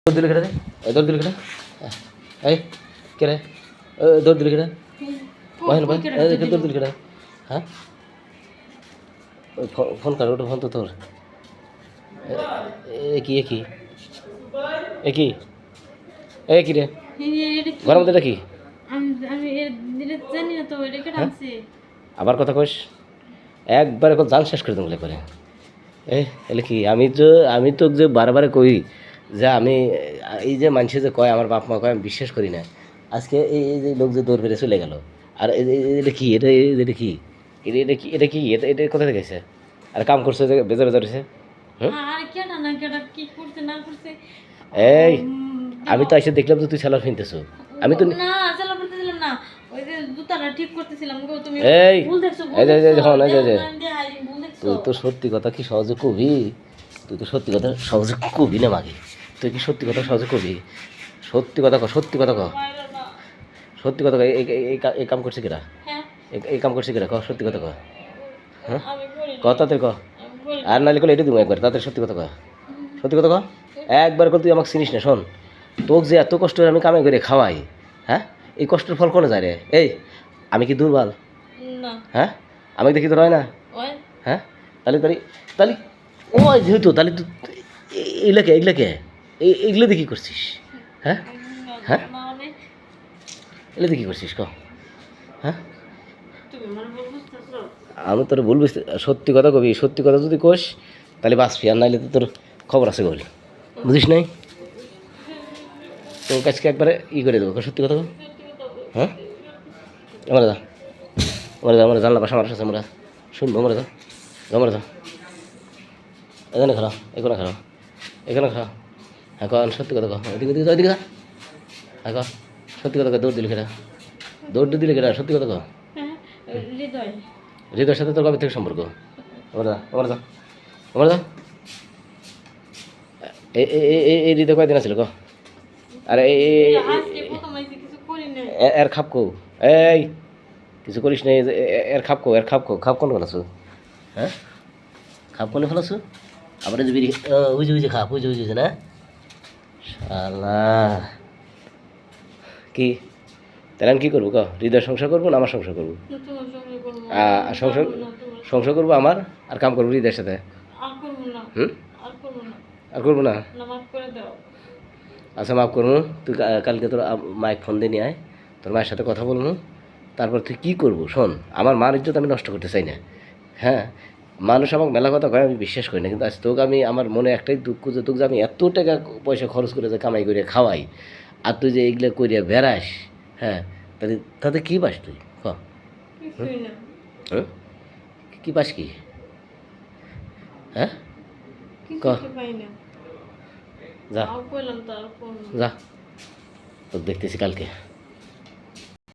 দৌড় দিলে কেটে দৌড় দিলে কেটে এই কে রে দৌড় দিলে কেটে ভাই ভাই দৌড় দিলে কেটে হ্যাঁ ওই ফোন কর ওটা ফোন তো তোর এ কি এ কি রে ঘরের মধ্যে এটা কি আবার কথা কইস একবার এখন জান শেষ করে দেবো করে এলে কি আমি তো যে বারবার কই যে আমি এই যে মানুষে যে কয় আমার বাপ মা কয় আমি বিশ্বাস করি না আজকে এই যে লোক যে দৌড় বেড়ে চলে গেল আর এটা কি এটা কি এটা কোথা থেকে গেছে আর কাম করছে যে বেজা বেজা রয়েছে এই আমি তো এসে দেখলাম যে তুই সেলার কিনতেছো আমি তো এই তুই তো সত্যি কথা কি সহজে কবি তুই তো সত্যি কথা সহজে কবি না মাগে তুই কি সত্যি কথা সহজে কবি সত্যি কথা কহ সত্যি কথা কহ সত্যি কথা কহ এই কাম করছে কিরা এই কাম করছে কিরা কহ সত্যি কথা কহ হ্যাঁ কহ তাদের কহ আর নাহলে কলে এটা দিব একবার তাদের সত্যি কথা কহ সত্যি কথা কহ একবার করে তুই আমাকে চিনিস না শোন তোকে যে এত কষ্ট আমি কামাই করে খাওয়াই হ্যাঁ এই কষ্টের ফল কোনে যায় রে এই আমি কি দুর্বল হ্যাঁ আমাকে দেখি তো হয় না হ্যাঁ তাহলে তাহলে তাহলে ও যেহেতু তাহলে তুই এগুলাকে এইগুলো দিয়ে কী করছিস হ্যাঁ হ্যাঁ এগুলো দিয়ে কী করছিস ক হ্যাঁ আমি তোর বলবো সত্যি কথা কবি সত্যি কথা যদি কোস তাহলে বাঁচবি আর নাইলে তো তোর খবর আছে বলি বুঝিস নাই তোর কাছকে একবারে করে দেবো সত্যি কথা হ্যাঁ আমরা জানলা পাশে মানুষ আছে আমরা শুনবো আমরা যা এখানে খারাপ এখানে খারাপ হ্যাঁ কন সত্যি কথা কহ ওইদিকে হ্যাঁ কহ সত্যি কথা কহ দৌড় দিলে কেটা সত্যি কথা কহ হৃদয়ের সাথে তোর কবে থেকে সম্পর্ক আমরা যা এই হৃদয় কয়দিন আছিল কহ আরে এর খাপ কো এই কিছু করিস নাই এর খাপ কোন ফেলাছো হ্যাঁ খাপ কোনে ফেলাছো আবার যে বিড়ি উজে খাপ উজে না শালা কি তাহলে আমি কী করবো ক হৃদয় সংসার করবো না আমার সংসার করবো সংসার করবো আমার আর কাম করবো হৃদয়ের সাথে আর করবো না আচ্ছা মাফ করবো তুই কালকে তোর মাইক ফোন দিয়ে নিয়ে আয় তোর মায়ের সাথে কথা বলবো তারপর তুই কী করবো শোন আমার মার ইজ্জত আমি নষ্ট করতে চাই না হ্যাঁ মানুষ আমাকে মেলা কথা কয় আমি বিশ্বাস করি না কিন্তু আজ তোকে আমি আমার মনে একটাই দুঃখ যে তোকে যে আমি এত টাকা পয়সা খরচ করে যে কামাই করে খাওয়াই আর তুই যে এইগুলো করিয়া বেড়াস হ্যাঁ তাতে কী পাস তুই কী পাস কি হ্যাঁ যা তোর দেখতেছি কালকে